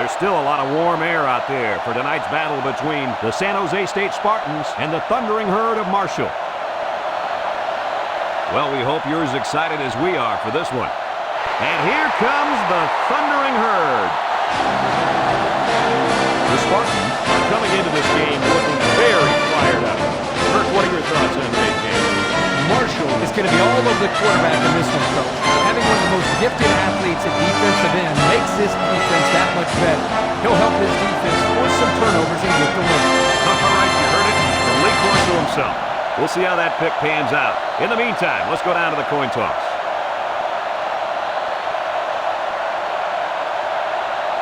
There's still a lot of warm air out there for tonight's battle between the San Jose State Spartans and the thundering herd of Marshall. Well, we hope you're as excited as we are for this one. And here comes the thundering herd. The Spartans are coming into this game looking very fired up. Kirk, what are your thoughts on today's game? Marshall is going to be all over the quarterback in this one, Coach. Having one of the most gifted athletes at defensive end makes this defense that much better. He'll help this defense force some turnovers and get the win. All right, you heard it from Lee Corso himself. We'll see how that pick pans out. In the meantime, let's go down to the coin toss.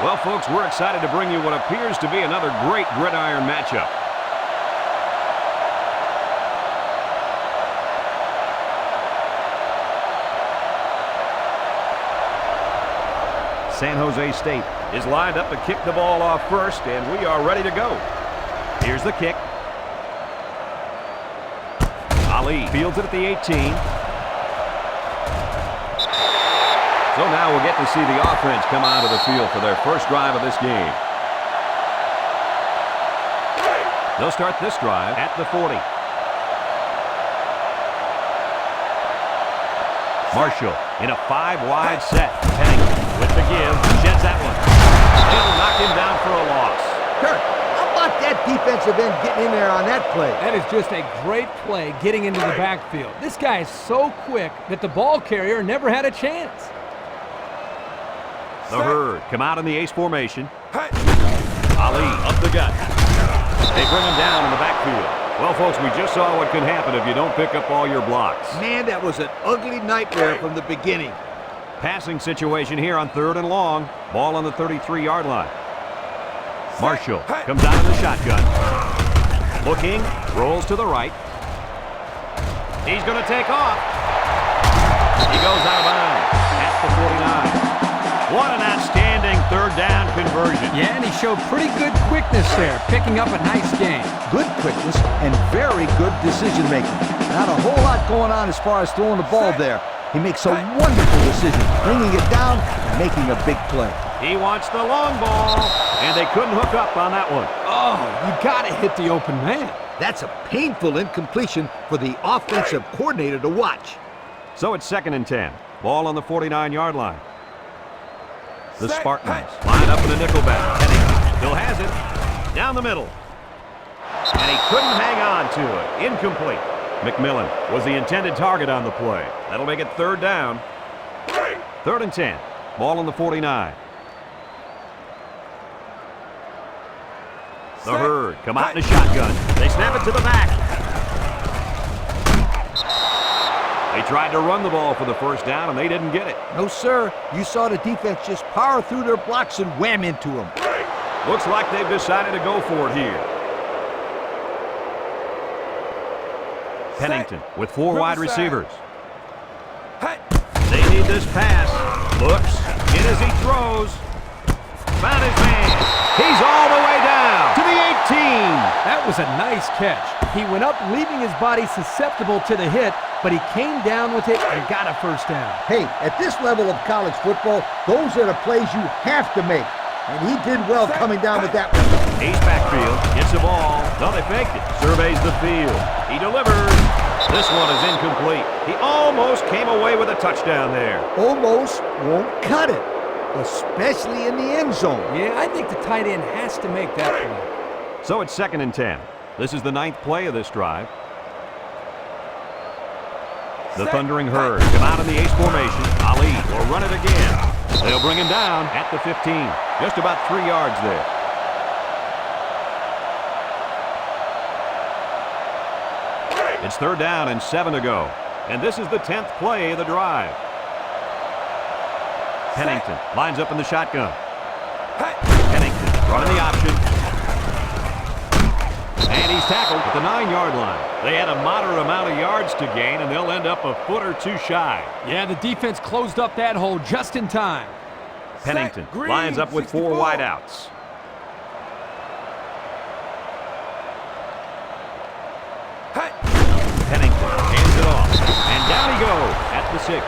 Well, folks, we're excited to bring you what appears to be another great gridiron matchup. San Jose State is lined up to kick the ball off first, and we are ready to go. Here's the kick. Ali fields it at the 18. So now we'll get to see the offense come onto the field for their first drive of this game. They'll start this drive at the 40. Marshall in a 5-wide set. Pennington with the give, sheds that one. They'll knock him down for a loss. Kirk, how about that defensive end getting in there on that play? That is just a great play getting into the backfield. This guy is so quick that the ball carrier never had a chance. The herd come out in the ace formation. Ali up the gut. They bring him down in the backfield. Well, folks, we just saw what can happen if you don't pick up all your blocks. Man, that was an ugly nightmare from the beginning. Passing situation here on 3rd and long. Ball on the 33-yard line. Marshall comes out of the shotgun. Looking, rolls to the right. He's going to take off. He goes out of bounds at the 49. What an outstanding 3rd down conversion. Yeah, and he showed pretty good quickness there, picking up a nice gain. Good quickness and very good decision-making. Not a whole lot going on as far as throwing the ball there. He makes a wonderful decision, bringing it down and making a big play. He wants the long ball, and they couldn't hook up on that one. Oh, you got to hit the open man. That's a painful incompletion for the offensive coordinator to watch. So it's 2nd and 10. Ball on the 49-yard line. The Spartans line up in a nickelback. Pennington still has it. Down the middle. And he couldn't hang on to it. Incomplete. McMillan was the intended target on the play. That'll make it 3rd down. 3rd and 10. Ball on the 49. The herd come out in a shotgun. They snap it to the back. They tried to run the ball for the 1st down, and they didn't get it. No, sir. You saw the defense just power through their blocks and wham into them. Looks like they've decided to go for it here. Pennington with 4 wide receivers. They need this pass. Looks, in as he throws. Found his man. He's all the way down to the 18. That was a nice catch. He went up, leaving his body susceptible to the hit, but he came down with it and got a 1st down. Hey, at this level of college football, those are the plays you have to make. And he did well coming down with that one. He's backfield, gets the ball. No, they faked it. Surveys the field. He delivers. This one is incomplete. He almost came away with a touchdown there. Almost won't cut it, especially in the end zone. Yeah, I think the tight end has to make that play. So it's 2nd and 10. This is the 9th play of this drive. The thundering herd come out in the ace formation. Ali will run it again. They'll bring him down at the 15. Just about 3 yards there. It's 3rd down and 7 to go. And this is the 10th play of the drive. Pennington lines up in the shotgun. Pennington running the option. And he's tackled at the 9-yard line. They had a moderate amount of yards to gain, and they'll end up a foot or 2 shy. Yeah, the defense closed up that hole just in time. Pennington lines up with 4 wideouts. Pennington hands it off. And down he goes at the 6.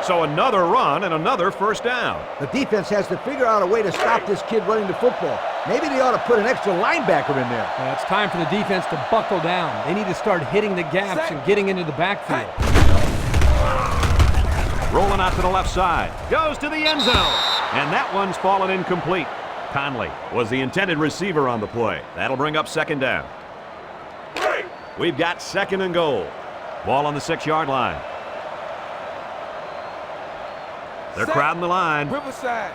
So another run and another first down. The defense has to figure out a way to stop this kid running the football. Maybe they ought to put an extra linebacker in there. It's time for the defense to buckle down. They need to start hitting the gaps and getting into the backfield. Rolling out to the left side. Goes to the end zone. And that one's fallen incomplete. Conley was the intended receiver on the play. That'll bring up second down. We've got second and goal. Ball on the 6-yard line. They're crowding the line. Riverside.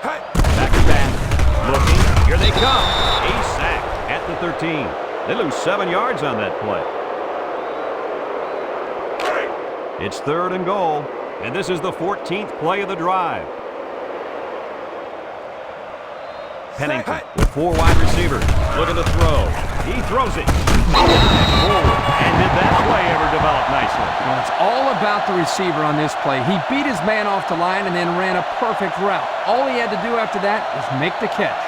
Hey. Back to back. Looking. Here they come. A sack at the 13. They lose 7 yards on that play. It's third and goal. And this is the 14th play of the drive. Pennington with 4 wide receivers. Looking to throw. He throws it. Forward. And did that play ever develop nicely? Well, it's all about the receiver on this play. He beat his man off the line and then ran a perfect route. All he had to do after that was make the catch.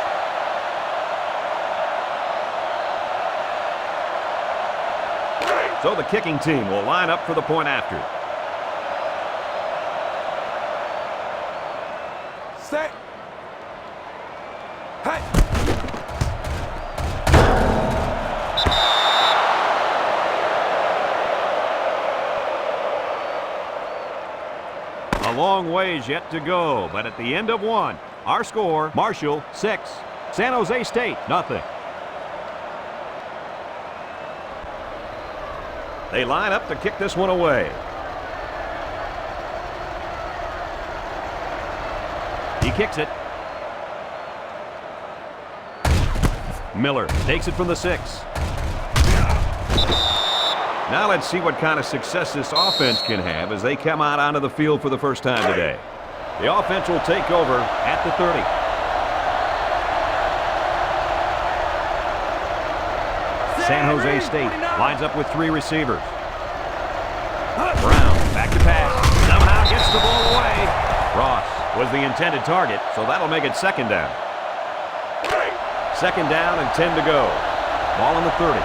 So the kicking team will line up for the point after. Set. Hey. A long ways yet to go, but at the end of one, our score, Marshall 6, San Jose State nothing. They line up to kick this one away. He kicks it. Miller takes it from the 6. Now let's see what kind of success this offense can have as they come out onto the field for the first time today. The offense will take over at the 30. San Jose State lines up with 3 receivers. Brown back to pass. Somehow gets the ball away. Ross was the intended target, so that'll make it second down. Second down and 10 to go. Ball on the 30.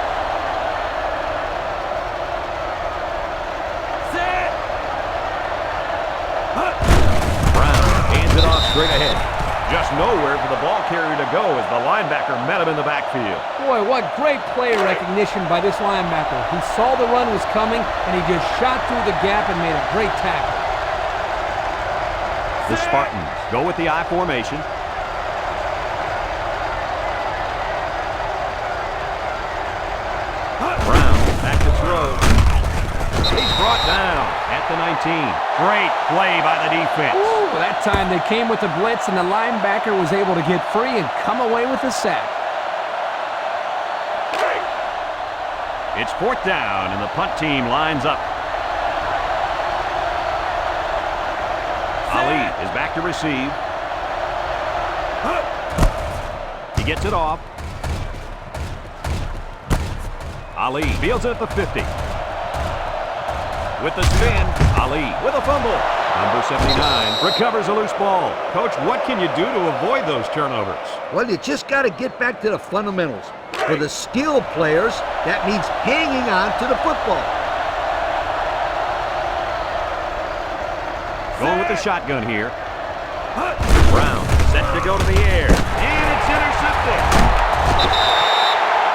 Brown hands it off straight ahead. Just nowhere for the ball carrier to go as the linebacker met him in the backfield. Boy, what great play recognition by this linebacker. He saw the run was coming, and he just shot through the gap and made a great tackle. The Spartans go with the I formation. Brown back to throw. He's brought down at the 19. Great play by the defense. Ooh, that time they came with the blitz, and the linebacker was able to get free and come away with a sack. It's fourth down, and the punt team lines up. Ali is back to receive. He gets it off. Ali fields it at the 50. With the spin, Ali with a fumble. Number 79 recovers a loose ball. Coach, what can you do to avoid those turnovers? Well, you just got to get back to the fundamentals. For the skilled players, that means hanging on to the football. Going with the shotgun here. Brown set to go to the air. And it's intercepted.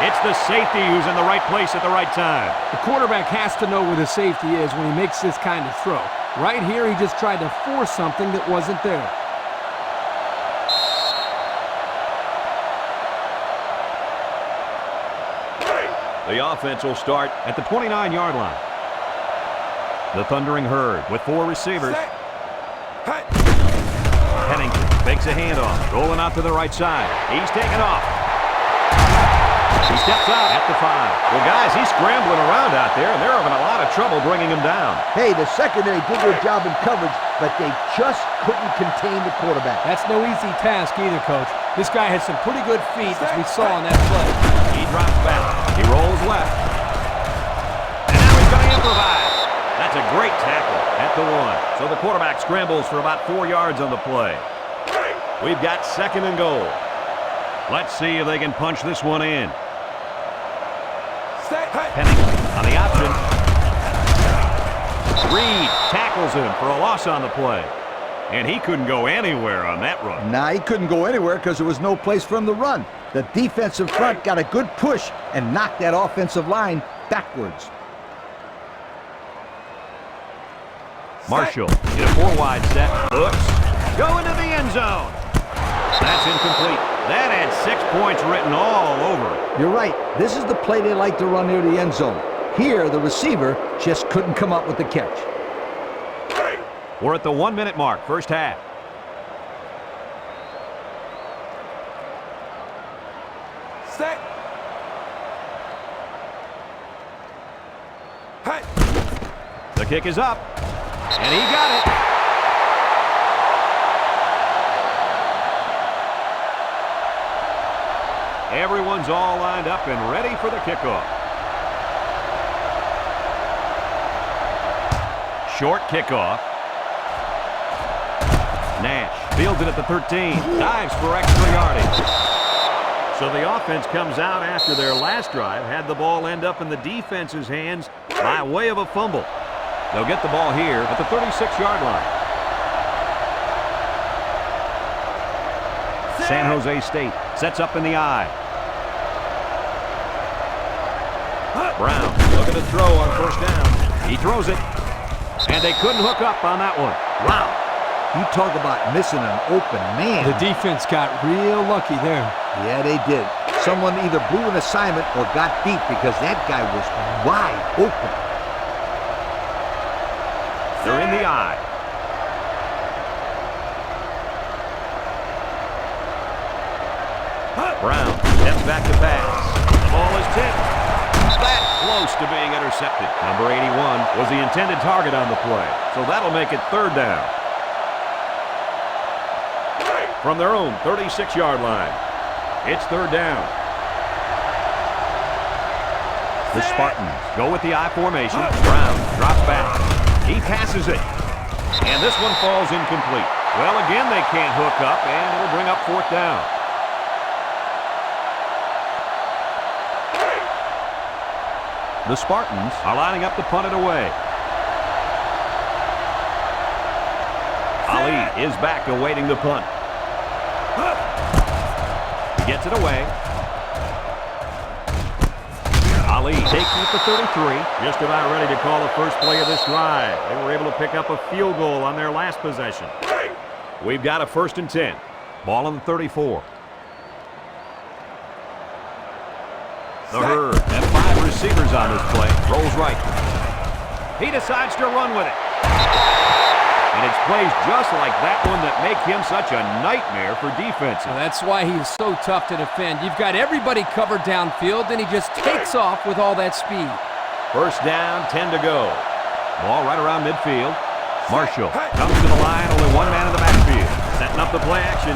It's the safety who's in the right place at the right time. The quarterback has to know where the safety is when he makes this kind of throw. Right here, he just tried to force something that wasn't there. The offense will start at the 29-yard line. The Thundering Herd with 4 receivers. Hey. Pennington fakes a handoff, rolling out to the right side. He's taken off. He steps out at the 5. Well, guys, he's scrambling around out there, and they're having a lot of trouble bringing him down. Hey, the secondary did their job in coverage, but they just couldn't contain the quarterback. That's no easy task either, Coach. This guy has some pretty good feet, as we saw on that play. He drops back. He rolls left. And now he's going to improvise. That's a great tackle at the 1. So the quarterback scrambles for about 4 yards on the play. We've got second and goal. Let's see if they can punch this one in. Pennington on the option. Reed tackles him for a loss on the play. And he couldn't go anywhere on that run. Nah, he couldn't go anywhere because there was no place for him to run. The defensive front got a good push and knocked that offensive line backwards. Marshall in a 4-wide set. Looks. Go into the end zone. That's incomplete. That had 6 points written all over it. You're right. This is the play they like to run near the end zone. Here, the receiver just couldn't come up with the catch. We're at the 1-minute mark, first half. Set. Hut. The kick is up. And he got it. Everyone's all lined up and ready for the kickoff. Short kickoff. Nash fields it at the 13. Dives for extra yardage. So the offense comes out after their last drive. Had the ball end up in the defense's hands by way of a fumble. They'll get the ball here at the 36-yard line. San Jose State sets up in the I. Brown looking to throw on first down. He throws it. And they couldn't hook up on that one. Wow. You talk about missing an open man. The defense got real lucky there. Yeah, they did. Someone either blew an assignment or got beat because that guy was wide open. They're in the I. Brown steps back to pass. The ball is tipped. That close to being intercepted. Number 81 was the intended target on the play. So that'll make it third down. From their own 36-yard line. It's third down. The Spartans go with the I formation. Brown drops back. He passes it. And this one falls incomplete. Well, again, they can't hook up, and it'll bring up fourth down. The Spartans are lining up to punt it away. Ali is back awaiting the punt. He gets it away. Ali takes it at the 33. Just about ready to call the first play of this drive. They were able to pick up a field goal on their last possession. We've got a 1st and 10. Ball on the 34. The Herd have 5 receivers on this play. Rolls right. He decides to run with it. And it's plays just like that one that make him such a nightmare for defenses. Well, that's why he's so tough to defend. You've got everybody covered downfield, and he just takes off with all that speed. First down, 10 to go. Ball right around midfield. Marshall comes to the line, only one man in the backfield. Setting up the play action.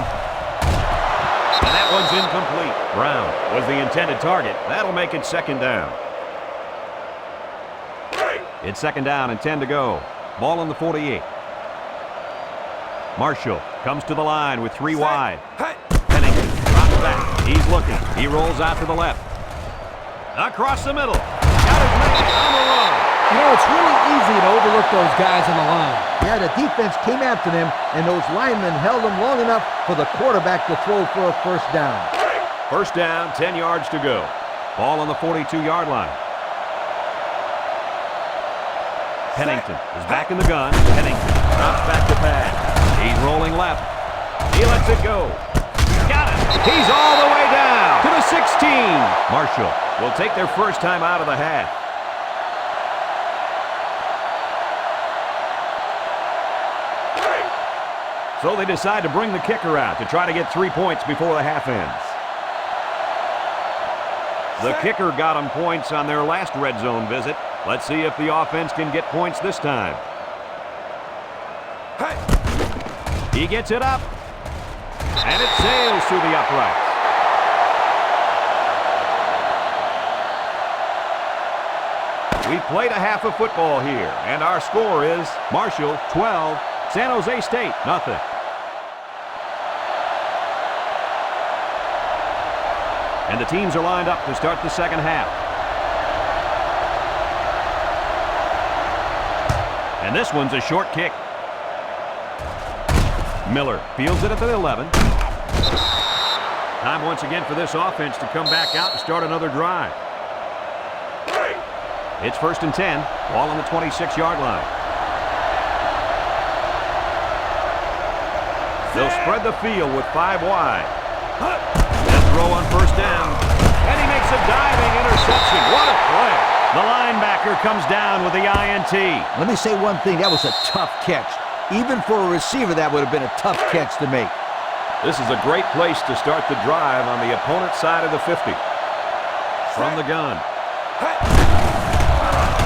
And that one's incomplete. Brown was the intended target. That'll make it second down. It's second down and 10 to go. Ball on the 48. Marshall comes to the line with 3 wide. Pennington drops back. He's looking. He rolls out to the left. Across the middle. Got his man on the run. You know, it's really easy to overlook those guys on the line. Yeah, the defense came after them, and those linemen held them long enough for the quarterback to throw for a first down. First down, 10 yards to go. Ball on the 42-yard line. Pennington is back in the gun. Pennington drops back to pass. He's rolling left. He lets it go. Got it. He's all the way down to the 16. Marshall will take their first time out of the half. So they decide to bring the kicker out to try to get 3 points before the half ends. The kicker got them points on their last red zone visit. Let's see if the offense can get points this time. He gets it up. And it sails through the uprights. We played a half of football here, and our score is Marshall 12, San Jose State nothing. And the teams are lined up to start the second half. And this one's a short kick. Miller fields it at the 11. Time once again for this offense to come back out and start another drive. It's 1st and 10. Ball on the 26-yard line. They'll spread the field with 5 wide. And throw on 1st down. And he makes a diving interception. What a play. The linebacker comes down with the INT. Let me say one thing. That was a tough catch. Even for a receiver, that would have been a tough catch to make. This is a great place to start the drive on the opponent's side of the 50. From the gun.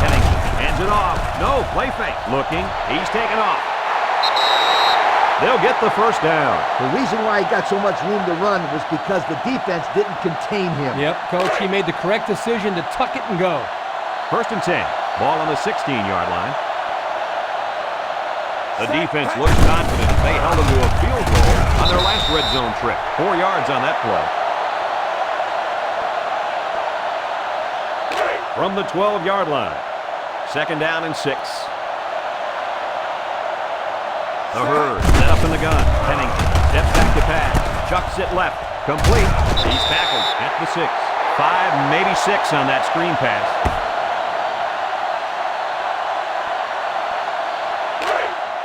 Pennington hands it off. No, play fake. Looking. He's taken off. They'll get the 1st down. The reason why he got so much room to run was because the defense didn't contain him. Yep, Coach, he made the correct decision to tuck it and go. 1st and 10. Ball on the 16-yard line. The defense looks confident. They held them to a field goal on their last red zone trip. 4 yards on that play. From the 12-yard line. 2nd down and 6. The herd set up in the gun. Pennington steps back to pass. Chucks it left. Complete. He's tackled at the 6. 5, maybe 6 on that screen pass.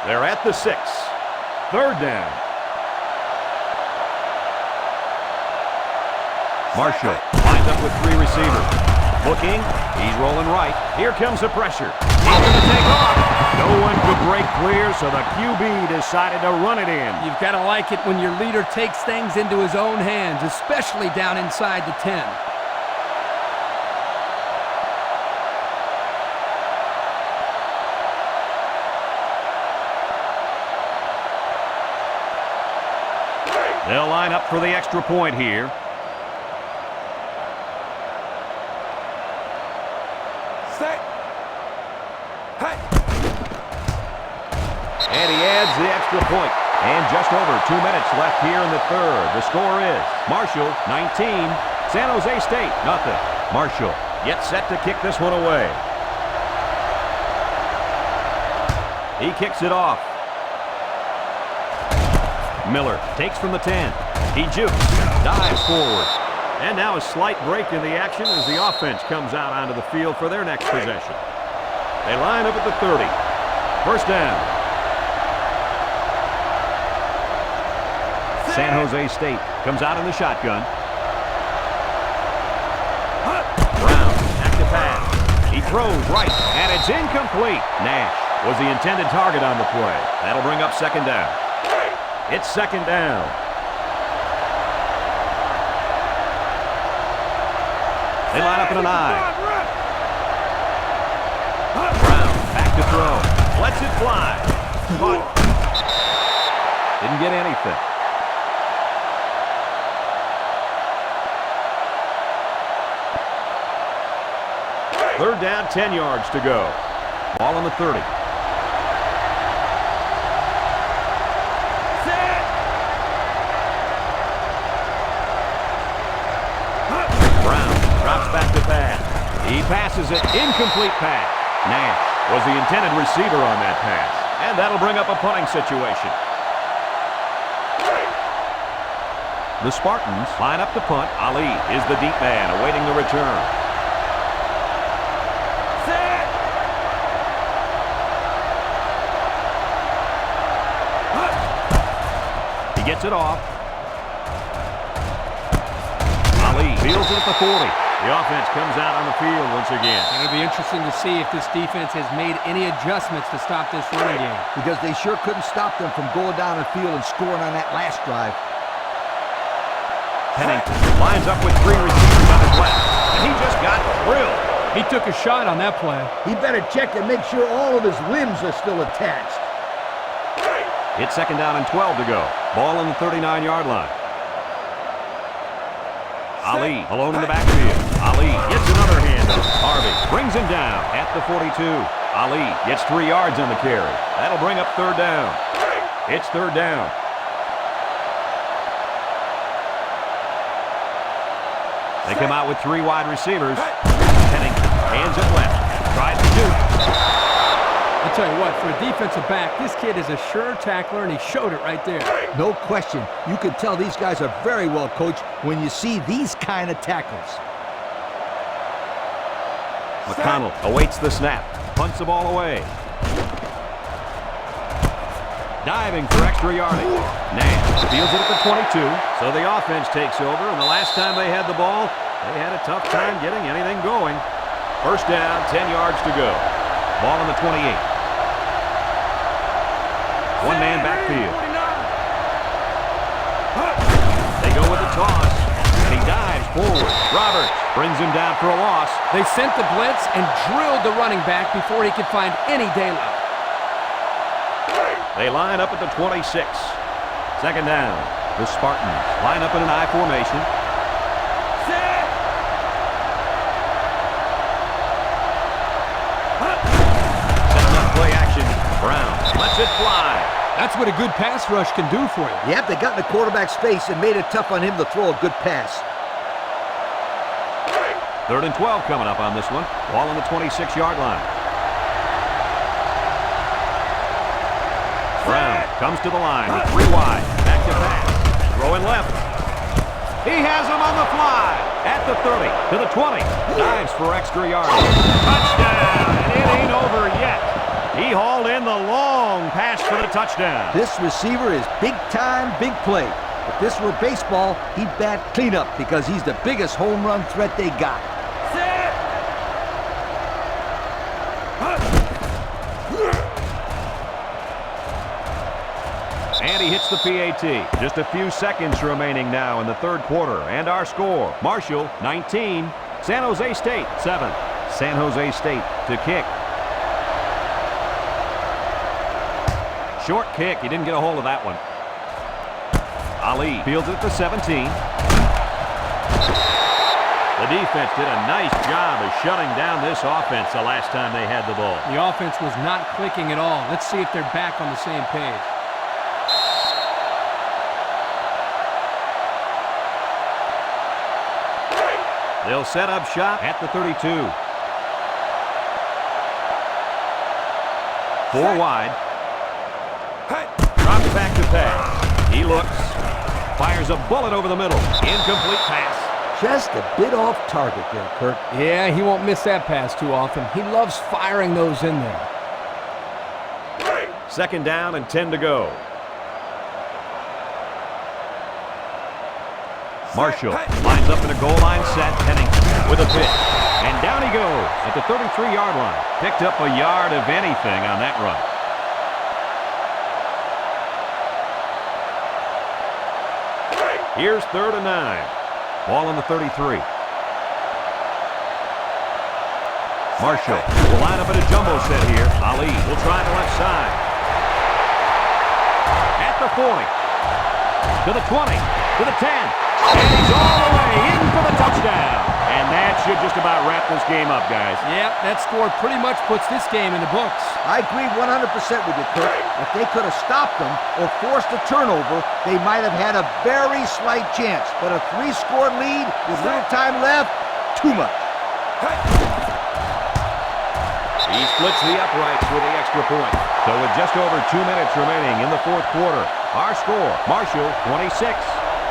They're at the 6. 3rd down. Marshall lines up with 3 receivers. Looking. He's rolling right. Here comes the pressure. He's going to take off. No one could break clear, so the QB decided to run it in. You've got to like it when your leader takes things into his own hands, especially down inside the 10. They'll line up for the extra point here. Set. Hey. And he adds the extra point. And just over 2 minutes left here in the 3rd. The score is Marshall 19, San Jose State nothing. Marshall gets set to kick this one away. He kicks it off. Miller takes from the 10. He jukes, dives forward. And now a slight break in the action as the offense comes out onto the field for their next possession. They line up at the 30. 1st down. San Jose State comes out in the shotgun. Brown, back to pass. He throws right, and it's incomplete. Nash was the intended target on the play. That'll bring up 2nd down. It's 2nd down. They line up in an I. Brown, back to throw. Lets it fly. But didn't get anything. Third down, 10 yards to go. Ball on the 30. He passes it, incomplete pass. Nash was the intended receiver on that pass. And that'll bring up a punting situation. The Spartans line up to punt. Ali is the deep man awaiting the return. Set. He gets it off. Ali fields it at the 40. The offense comes out on the field once again. It'll be interesting to see if this defense has made any adjustments to stop this running game. Because they sure couldn't stop them from going down the field and scoring on that last drive. Pennington lines up with 3 receivers on his left. And he just got drilled. He took a shot on that play. He better check and make sure all of his limbs are still attached. It's 2nd down and 12 to go. Ball on the 39-yard line. Ali alone in the backfield. Ali gets another handoff. Harvey brings him down at the 42. Ali gets 3 yards on the carry. That'll bring up 3rd down. It's 3rd down. They come out with 3 wide receivers. Pennington hands it left. Tries to shoot. A tell you what, for a defensive back, this kid is a sure tackler, and he showed it right there. No question. You can tell these guys are very well coached when you see these kind of tackles. McConnell awaits the snap. Punts the ball away. Diving for extra yardage. Nance steals it at the 22. So the offense takes over, and the last time they had the ball, they had a tough time getting anything going. First down, 10 yards to go. Ball on the 28. One man backfield. They go with the toss, and he dives forward. Roberts brings him down for a loss. They sent the blitz and drilled the running back before he could find any daylight. They line up at the 26. Second down. The Spartans line up in an I formation. Setting up play action. Brown lets it fly. That's what a good pass rush can do for you. Yep, they got in the quarterback's face and made it tough on him to throw a good pass. 3rd and 12 coming up on this one. Ball on the 26-yard line. Brown comes to the line with 3 wide. Back to pass. Throwing left. He has him on the fly. At the 30, to the 20. Dives for extra yardage. Touchdown! And it ain't over yet. He hauled in the long pass for the touchdown. This receiver is big time, big play. If this were baseball, he'd bat cleanup because he's the biggest home run threat they got. And he hits the PAT. Just a few seconds remaining now in the 3rd quarter. And our score, Marshall 19, San Jose State 7. San Jose State to kick. Short kick. He didn't get a hold of that one. Ali fields it at the 17. The defense did a nice job of shutting down this offense the last time they had the ball. The offense was not clicking at all. Let's see if they're back on the same page. They'll set up shop at the 32. 4 wide. Drops back to pass. He looks. Fires a bullet over the middle. Incomplete pass. Just a bit off target there, Kirk. Yeah, he won't miss that pass too often. He loves firing those in there. 2nd down and 10 to go. Marshall lines up in a goal line set. Pennington with a pitch. And down he goes at the 33-yard line. Picked up a yard of anything on that run. Here's 3rd and 9. Ball on the 33. Marshall will line up in a jumbo set here. Ali will try the left side. At the 40. To the 20. To the 10. And he's all the way in for the touchdown. And that should just about wrap this game up, guys. Yep, that score pretty much puts this game in the books. I agree 100% with you, Kirk. If they could have stopped them or forced a turnover, they might have had a very slight chance. But a 3-score lead with little time left, too much. He splits the uprights with the extra point. So with just over 2 minutes remaining in the 4th quarter, our score, Marshall 26.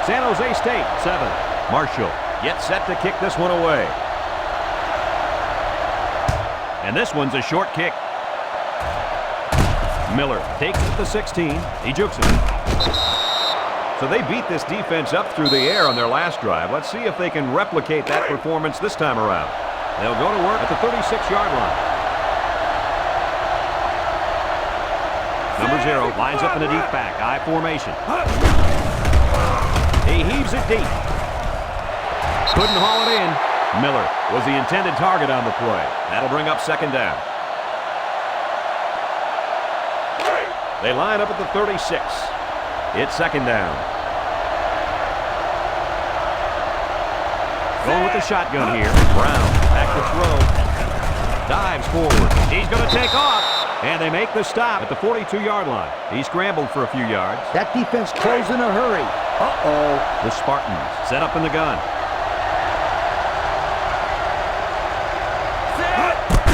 San Jose State 7. Marshall gets set to kick this one away. And this one's a short kick. Miller takes it at the 16. He jukes it. So they beat this defense up through the air on their last drive. Let's see if they can replicate that performance this time around. They'll go to work at the 36-yard line. Number 0 lines up in a deep back, I formation. He heaves it deep. Couldn't haul it in. Miller was the intended target on the play. That'll bring up 2nd down. They line up at the 36. It's 2nd down. Going with the shotgun here. Brown back to throw. Dives forward. He's going to take off. And they make the stop at the 42-yard line. He scrambled for a few yards. That defense closed in a hurry. Uh-oh. The Spartans set up in the gun.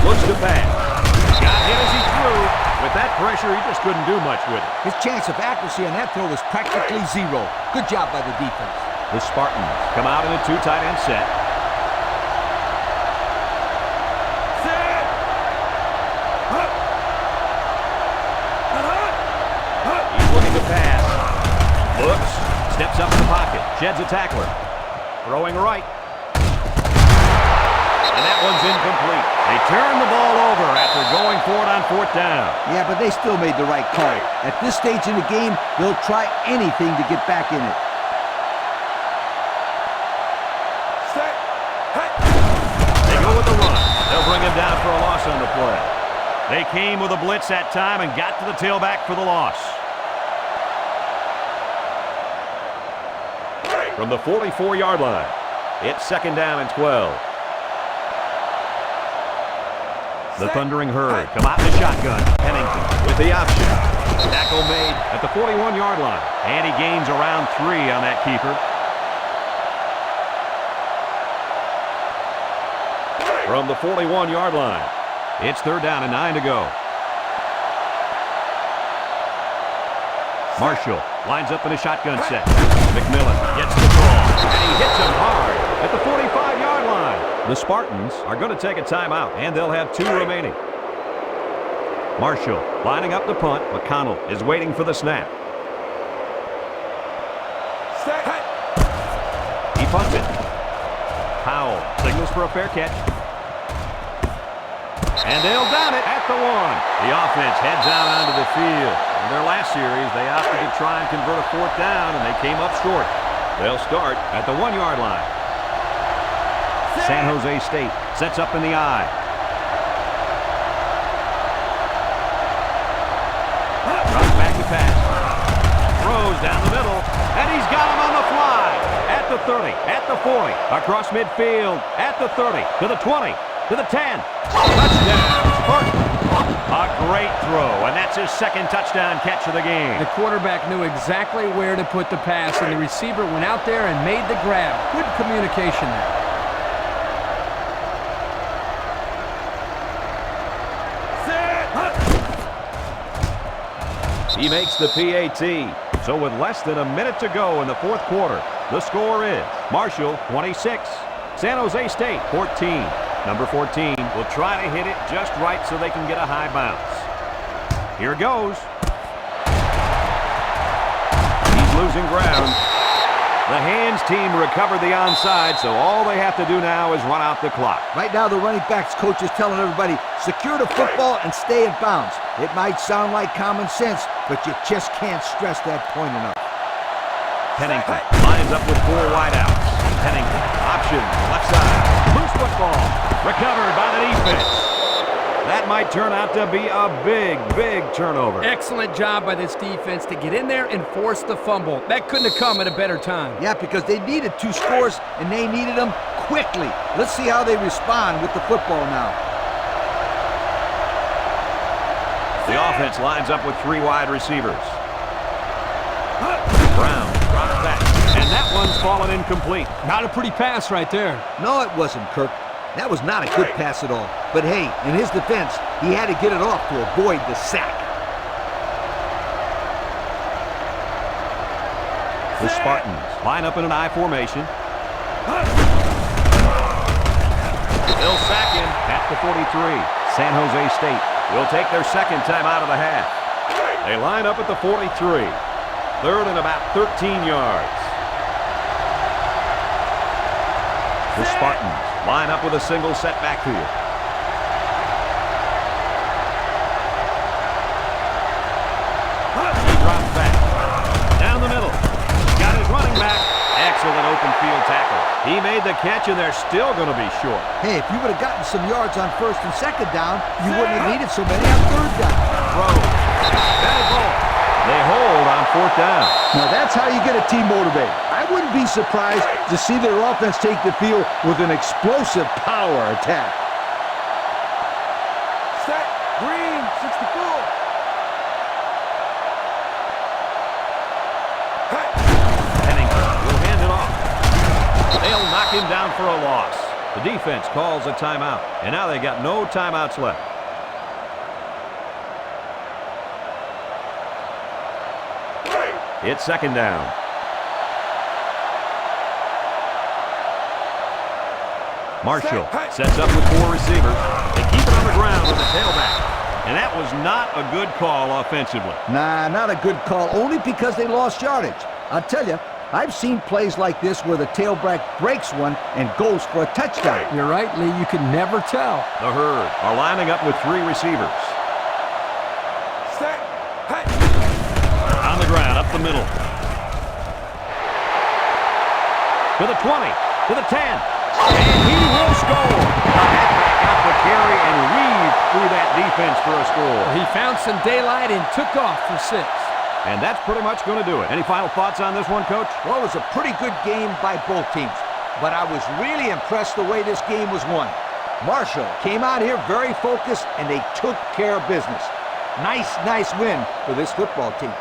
Looks to pass. Got hit as he through. With that pressure, he just couldn't do much with it. His chance of accuracy on that throw was practically zero. Good job by the defense. The Spartans come out in a 2 tight end set. Set. He's looking to pass. Looks, steps up in the pocket, sheds a tackler. Throwing right. And that one's incomplete. They turn the ball over after going for it on 4th down. Yeah, but they still made the right call. At this stage in the game, they'll try anything to get back in it. Set. Hey. They go with the run. They'll bring him down for a loss on the play. They came with a blitz that time and got to the tailback for the loss. From the 44-yard line, it's 2nd down and 12. The Thundering Herd come out in the shotgun. Pennington with the option. Tackle made at the 41-yard line. And he gains around 3 on that keeper. From the 41-yard line, it's 3rd down and 9 to go. Marshall lines up in a shotgun set. McMillan gets the ball, and he hits him hard at the 45-yard line. The Spartans are going to take a timeout, and they'll have 2 remaining. Marshall lining up the punt. McConnell is waiting for the snap. Set. Hey. He punts it. Powell signals for a fair catch. And they'll down it at the 1. The offense heads out onto the field. In their last series, they opted to try and convert a 4th down, and they came up short. They'll start at the 1-yard line. San Jose State sets up in the I. Drops back to pass. Throws down the middle, and he's got him on the fly. At the 30, at the 40, across midfield, at the 30, to the 20, to the 10. Touchdown, Spartans. A great throw, and that's his 2nd touchdown catch of the game. The quarterback knew exactly where to put the pass, and the receiver went out there and made the grab. Good communication there. He makes the PAT. So with less than a minute to go in the 4th quarter, the score is Marshall 26, San Jose State 14. Number 14 will try to hit it just right so they can get a high bounce. Here goes. He's losing ground. The hands team recovered the onside, so all they have to do now is run out the clock. Right now, the running backs coach is telling everybody, secure the football and stay in bounds. It might sound like common sense, but you just can't stress that point enough. Pennington lines up with 4 wideouts. Pennington, option, left side. Loose football, recovered by the defense. That might turn out to be a big turnover. Excellent job by this defense to get in there and force the fumble. That couldn't have come at a better time. Yeah, because they needed 2 scores, and they needed them quickly. Let's see how they respond with the football now. The offense lines up with 3 wide receivers. Brown drops back, and that one's fallen incomplete. Not a pretty pass right there. No, it wasn't, Kirk. That was not a good pass at all. But hey, in his defense, he had to get it off to avoid the sack. The Spartans line up in an I formation. They'll sack him at the 43. San Jose State will take their 2nd time out of the half. They line up at the 43. 3rd and about 13 yards. The Spartans line up with a single set backfield. He drops back. Down the middle. Got his running back. Excellent open field tackle. He made the catch, and they're still going to be short. Hey, if you would have gotten some yards on 1st and 2nd down, you wouldn't have needed so many on 3rd down. Throw. Battle ball. They hold on 4th down. Now that's how you get a team motivated. I wouldn't be surprised to see their offense take the field with an explosive power attack. Set. Green. 64. Hey. Pennington will hand it off. They'll knock him down for a loss. The defense calls a timeout, and now they got no timeouts left. It's second down. Marshall sets up with 4 receivers. They keep it on the ground with the tailback. And that was not a good call offensively. Nah, not a good call, only because they lost yardage. I'll tell you, I've seen plays like this where the tailback breaks one and goes for a touchdown. You're right, Lee. You can never tell. The Herd are lining up with 3 receivers. Set. Hey. On the ground, up the middle. To the 20, to the 10. And he will score. The halfback got the carry and weaved through that defense for a score. He found some daylight and took off for 6. And that's pretty much going to do it. Any final thoughts on this one, Coach? Well, it was a pretty good game by both teams, but I was really impressed the way this game was won. Marshall came out here very focused, and they took care of business. Nice win for this football team.